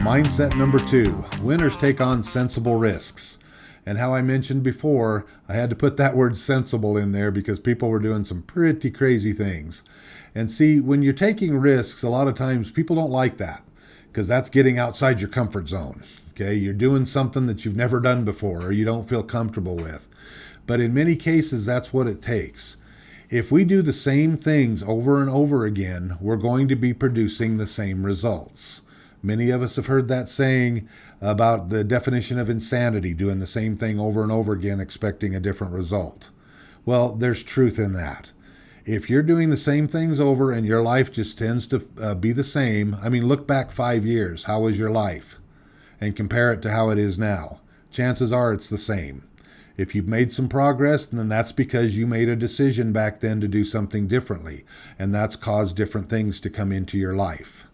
Mindset number 2, winners take on sensible risks. And how I mentioned before, I had to put that word sensible in there because people were doing some pretty crazy things. And see, when you're taking risks, a lot of times people don't like that because that's getting outside your comfort zone. Okay, you're doing something that you've never done before or you don't feel comfortable with. But in many cases, that's what it takes. If we do the same things over and over again, we're going to be producing the same results. Many of us have heard that saying about the definition of insanity, doing the same thing over and over again, expecting a different result. Well, there's truth in that. If you're doing the same things over and your life just tends to be the same, I mean, look back 5 years. How was your life? And compare it to how it is now. Chances are it's the same. If you've made some progress, then that's because you made a decision back then to do something differently. And that's caused different things to come into your life.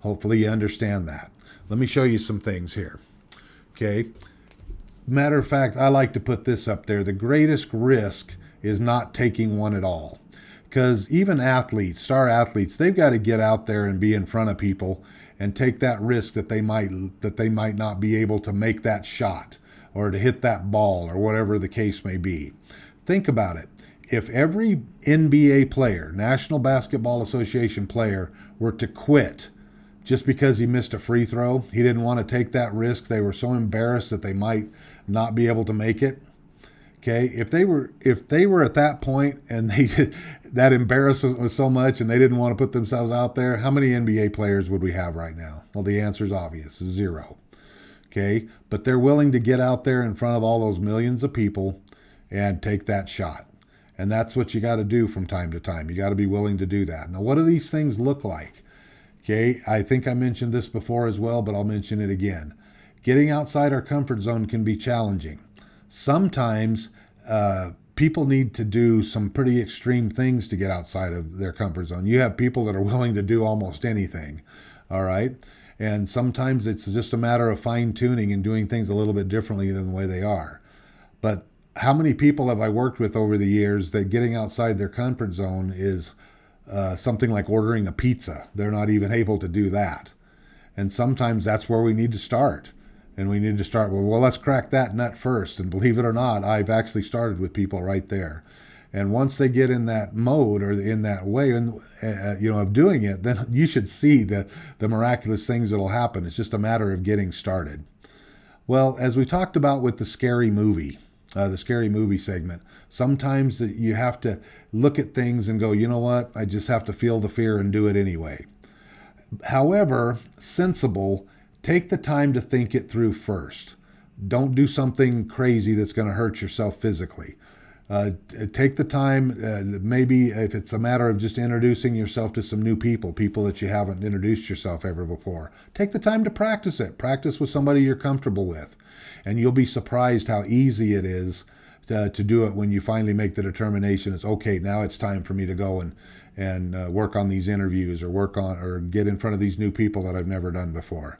Hopefully you understand that. Let me show you some things here. Okay. Matter of fact, I like to put this up there. The greatest risk is not taking one at all. Because even athletes, star athletes, they've got to get out there and be in front of people and take that risk that they might not be able to make that shot or to hit that ball or whatever the case may be. Think about it. If every NBA player, National Basketball Association player, were to quit just because he missed a free throw, he didn't want to take that risk, they were so embarrassed that they might not be able to make it. Okay, if they were at that point and that embarrassment was so much and they didn't want to put themselves out there, how many NBA players would we have right now? Well, the answer is obvious, 0. Okay, but they're willing to get out there in front of all those millions of people and take that shot. And that's what you got to do from time to time. You got to be willing to do that. Now, what do these things look like? Okay, I think I mentioned this before as well, but I'll mention it again. Getting outside our comfort zone can be challenging. Sometimes people need to do some pretty extreme things to get outside of their comfort zone. You have people that are willing to do almost anything, all right? And sometimes it's just a matter of fine-tuning and doing things a little bit differently than the way they are. But how many people have I worked with over the years that getting outside their comfort zone is something like ordering a pizza? They're not even able to do that. And sometimes that's where we need to start. And we need to start, well, let's crack that nut first. And believe it or not, I've actually started with people right there. And once they get in that mode or in that way, of doing it, then you should see the miraculous things that'll happen. It's just a matter of getting started. Well, as we talked about with the scary movie segment, sometimes you have to look at things and go, you know what, I just have to feel the fear and do it anyway. However, sensible, take the time to think it through first. Don't do something crazy that's going to hurt yourself physically. Take the time, maybe if it's a matter of just introducing yourself to some new people that you haven't introduced yourself ever before. Take the time to practice it. Practice with somebody you're comfortable with. And you'll be surprised how easy it is to do it when you finally make the determination. It's okay, now it's time for me to go and work on these interviews or get in front of these new people that I've never done before.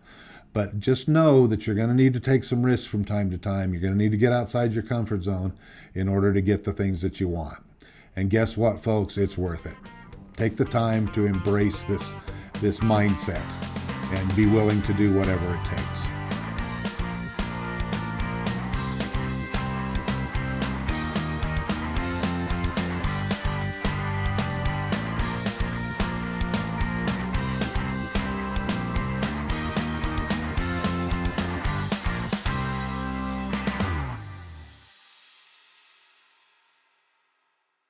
But just know that you're going to need to take some risks from time to time. You're going to need to get outside your comfort zone in order to get the things that you want. And guess what, folks? It's worth it. Take the time to embrace this mindset and be willing to do whatever it takes.